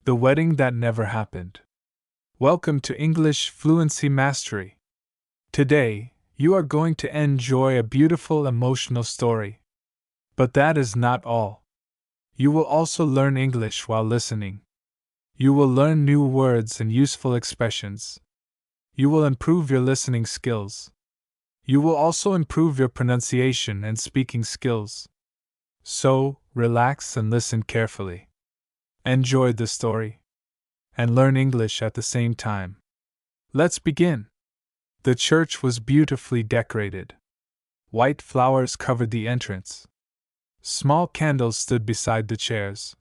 The wedding that never happened. Welcome to English Fluency Mastery. Today, you are going to enjoy a beautiful emotional story. But that is not all. You will also learn English while listening. You will learn new words and useful expressions. You will improve your listening skills. You will also improve your pronunciation and speaking skills. So, relax and listen carefully. Enjoy the story. And learn English at the same time. Let's begin. The church was beautifully decorated. White flowers covered the entrance. Small candles stood beside the chairs.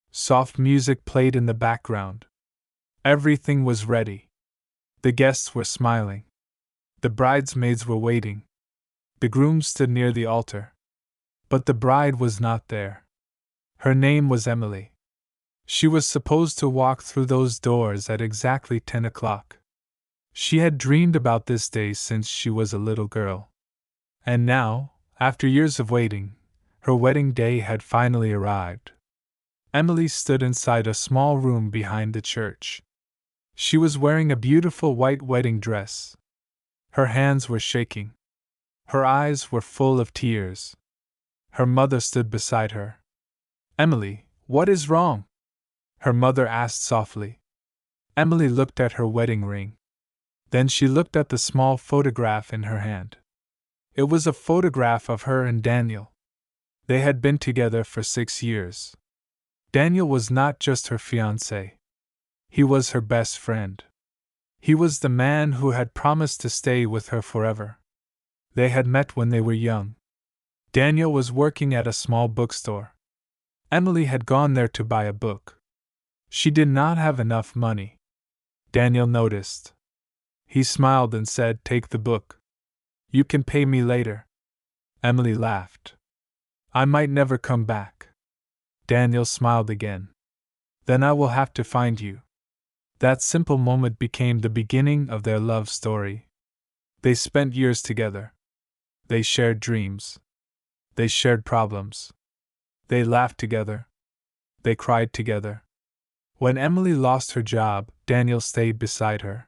Soft music played in the background. Everything was ready. The guests were smiling. The bridesmaids were waiting. The groom stood near the altar. But the bride was not there. Her name was Emily. She was supposed to walk through those doors at exactly 10 o'clock. She had dreamed about this day since she was a little girl. And now, after years of waiting, her wedding day had finally arrived. Emily stood inside a small room behind the church. She was wearing a beautiful white wedding dress. Her hands were shaking. Her eyes were full of tears. Her mother stood beside her. "Emily, what is wrong?" her mother asked softly. Emily looked at her wedding ring. Then she looked at the small photograph in her hand. It was a photograph of her and Daniel. They had been together for 6 years. Daniel was not just her fiancé. He was her best friend. He was the man who had promised to stay with her forever. They had met when they were young. Daniel was working at a small bookstore. Emily had gone there to buy a book. She did not have enough money. Daniel noticed. He smiled and said, "Take the book. You can pay me later." Emily laughed. "I might never come back." Daniel smiled again. "Then I will have to find you." That simple moment became the beginning of their love story. They spent years together. They shared dreams. They shared problems. They laughed together. They cried together. When Emily lost her job, Daniel stayed beside her.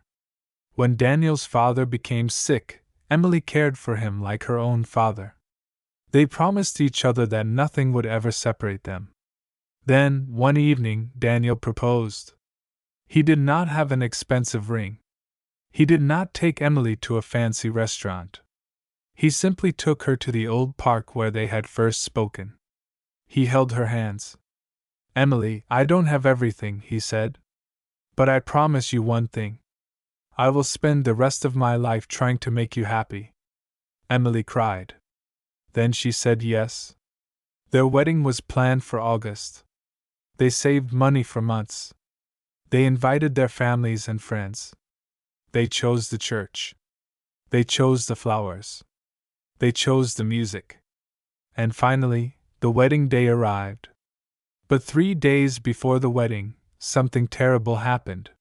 When Daniel's father became sick, Emily cared for him like her own father. They promised each other that nothing would ever separate them. Then, one evening, Daniel proposed. He did not have an expensive ring. He did not take Emily to a fancy restaurant. He simply took her to the old park where they had first spoken. He held her hands. "Emily, I don't have everything," he said. "But I promise you one thing. I will spend the rest of my life trying to make you happy." Emily cried. Then she said yes. Their wedding was planned for August. They saved money for months. They invited their families and friends. They chose the church. They chose the flowers. They chose the music. And finally, the wedding day arrived. But 3 days before the wedding, something terrible happened.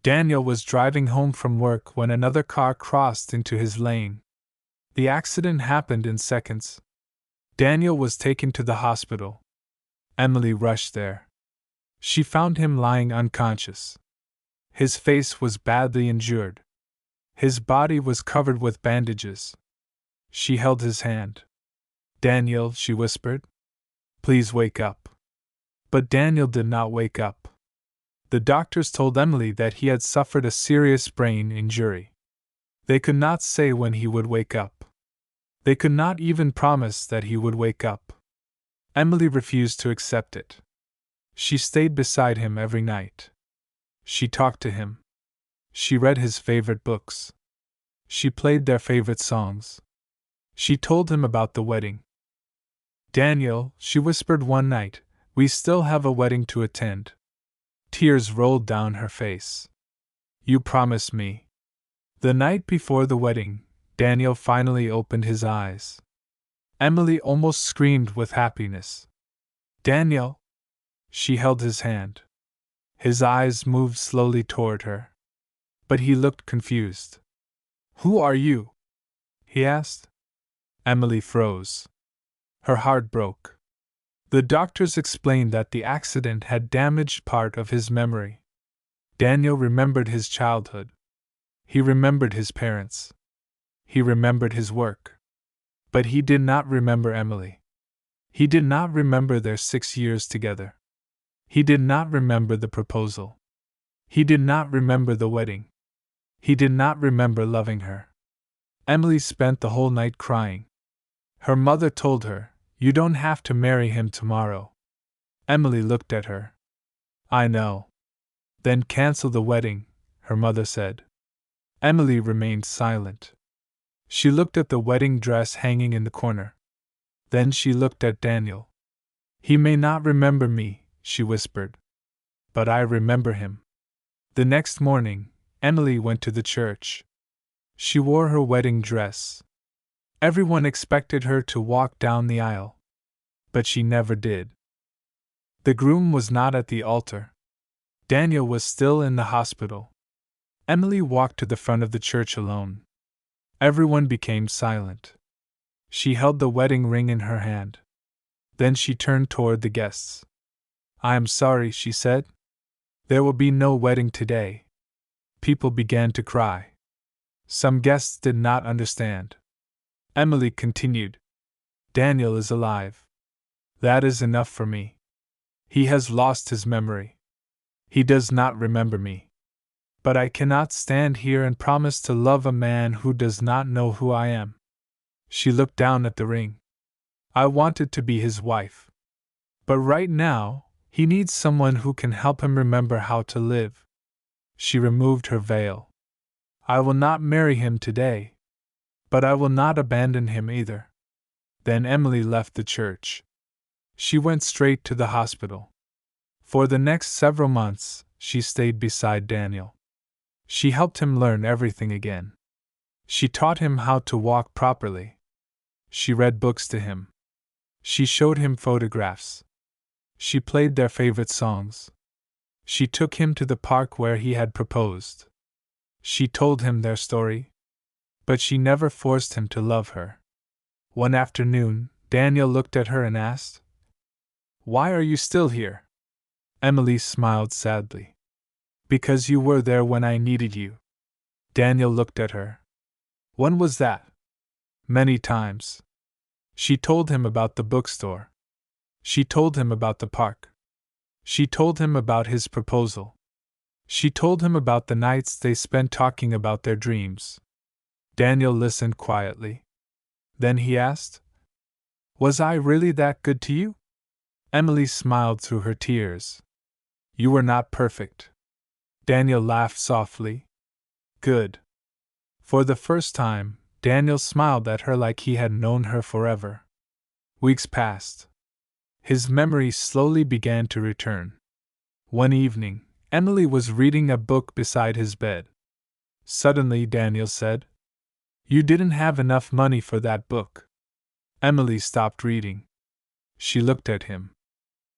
Daniel was driving home from work when another car crossed into his lane. The accident happened in seconds. Daniel was taken to the hospital. Emily rushed there. She found him lying unconscious. His face was badly injured. His body was covered with bandages. She held his hand. "Daniel," she whispered, "please wake up." But Daniel did not wake up. The doctors told Emily that he had suffered a serious brain injury. They could not say when he would wake up. They could not even promise that he would wake up. Emily refused to accept it. She stayed beside him every night. She talked to him. She read his favorite books. She played their favorite songs. She told him about the wedding. "Daniel," she whispered one night, "we still have a wedding to attend." Tears rolled down her face. "You promised me." The night before the wedding, Daniel finally opened his eyes. Emily almost screamed with happiness. "Daniel!" She held his hand. His eyes moved slowly toward her. But he looked confused. "Who are you?" he asked. Emily froze. Her heart broke. The doctors explained that the accident had damaged part of his memory. Daniel remembered his childhood. He remembered his parents. He remembered his work. But he did not remember Emily. He did not remember their 6 years together. He did not remember the proposal. He did not remember the wedding. He did not remember loving her. Emily spent the whole night crying. Her mother told her, "You don't have to marry him tomorrow." Emily looked at her. "I know." "Then cancel the wedding," her mother said. Emily remained silent. She looked at the wedding dress hanging in the corner. Then she looked at Daniel. "He may not remember me," she whispered. "But I remember him." The next morning, Emily went to the church. She wore her wedding dress. Everyone expected her to walk down the aisle. But she never did. The groom was not at the altar. Daniel was still in the hospital. Emily walked to the front of the church alone. Everyone became silent. She held the wedding ring in her hand. Then she turned toward the guests. "I am sorry," she said. "There will be no wedding today." People began to cry. Some guests did not understand. Emily continued. "Daniel is alive. That is enough for me. He has lost his memory. He does not remember me. But I cannot stand here and promise to love a man who does not know who I am." She looked down at the ring. "I wanted to be his wife. But right now, he needs someone who can help him remember how to live." She removed her veil. "I will not marry him today. But I will not abandon him either." Then Emily left the church. She went straight to the hospital. For the next several months, she stayed beside Daniel. She helped him learn everything again. She taught him how to walk properly. She read books to him. She showed him photographs. She played their favorite songs. She took him to the park where he had proposed. She told him their story. But she never forced him to love her. One afternoon, Daniel looked at her and asked, "Why are you still here?" Emily smiled sadly. "Because you were there when I needed you." Daniel looked at her. "When was that?" "Many times." She told him about the bookstore. She told him about the park. She told him about his proposal. She told him about the nights they spent talking about their dreams. Daniel listened quietly. Then he asked, "Was I really that good to you?" Emily smiled through her tears. "You were not perfect." Daniel laughed softly. "Good." For the first time, Daniel smiled at her like he had known her forever. Weeks passed. His memory slowly began to return. One evening, Emily was reading a book beside his bed. Suddenly, Daniel said, "You didn't have enough money for that book." Emily stopped reading. She looked at him.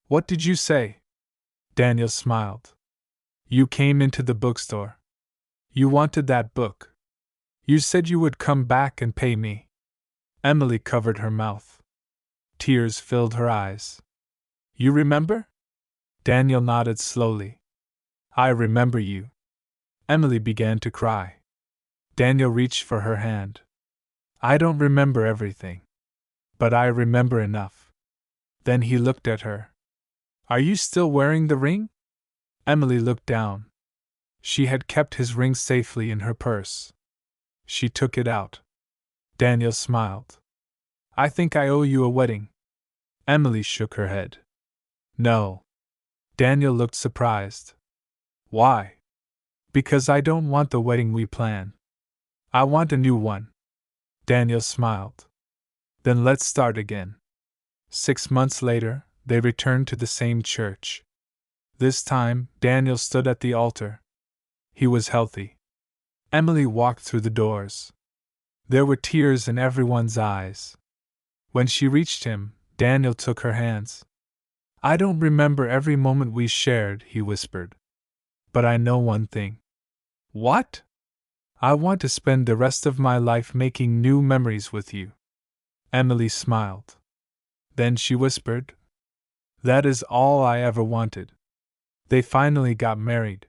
"What did you say?" Daniel smiled. "You came into the bookstore. You wanted that book. You said you would come back and pay me." Emily covered her mouth. Tears filled her eyes. "You remember?" Daniel nodded slowly. "I remember you." Emily began to cry. Daniel reached for her hand. "I don't remember everything. But I remember enough." Then he looked at her. "Are you still wearing the ring?" Emily looked down. She had kept his ring safely in her purse. She took it out. Daniel smiled. "I think I owe you a wedding." Emily shook her head. "No." Daniel looked surprised. "Why?" "Because I don't want the wedding we plan. I want a new one." Daniel smiled. "Then let's start again." 6 months later, they returned to the same church. This time, Daniel stood at the altar. He was healthy. Emily walked through the doors. There were tears in everyone's eyes. When she reached him, Daniel took her hands. "I don't remember every moment we shared," he whispered. "But I know one thing." "What?" "I want to spend the rest of my life making new memories with you." Emily smiled. Then she whispered, That is all I ever wanted. They finally got married.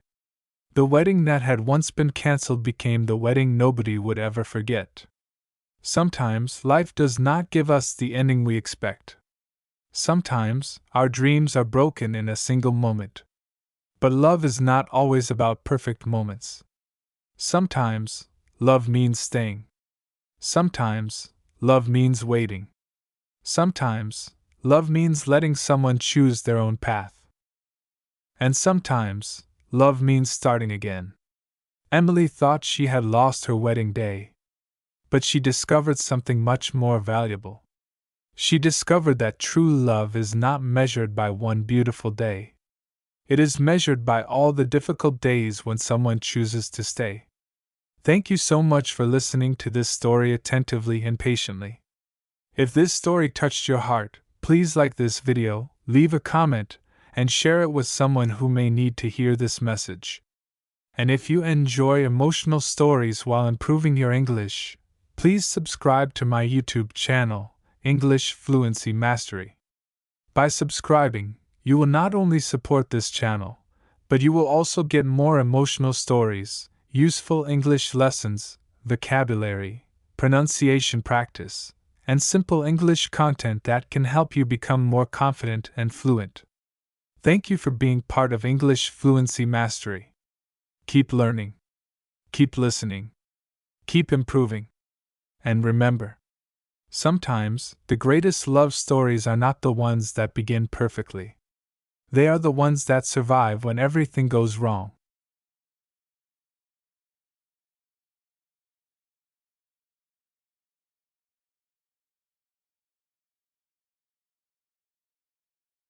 The wedding that had once been cancelled became the wedding nobody would ever forget. Sometimes life does not give us the ending we expect. Sometimes our dreams are broken in a single moment. But love is not always about perfect moments. Sometimes love means staying. Sometimes love means waiting. Sometimes love means letting someone choose their own path. And sometimes love means starting again. Emily thought she had lost her wedding day. But she discovered something much more valuable. She discovered that true love is not measured by one beautiful day. It is measured by all the difficult days when someone chooses to stay. Thank you so much for listening to this story attentively and patiently. If this story touched your heart, please like this video, leave a comment, and share it with someone who may need to hear this message. And if you enjoy emotional stories while improving your English, please subscribe to my YouTube channel, English Fluency Mastery. By subscribing, you will not only support this channel, but you will also get more emotional stories, useful English lessons, vocabulary, pronunciation practice, and simple English content that can help you become more confident and fluent. Thank you for being part of English Fluency Mastery. Keep learning. Keep listening. Keep improving. And remember, sometimes the greatest love stories are not the ones that begin perfectly. They are the ones that survive when everything goes wrong.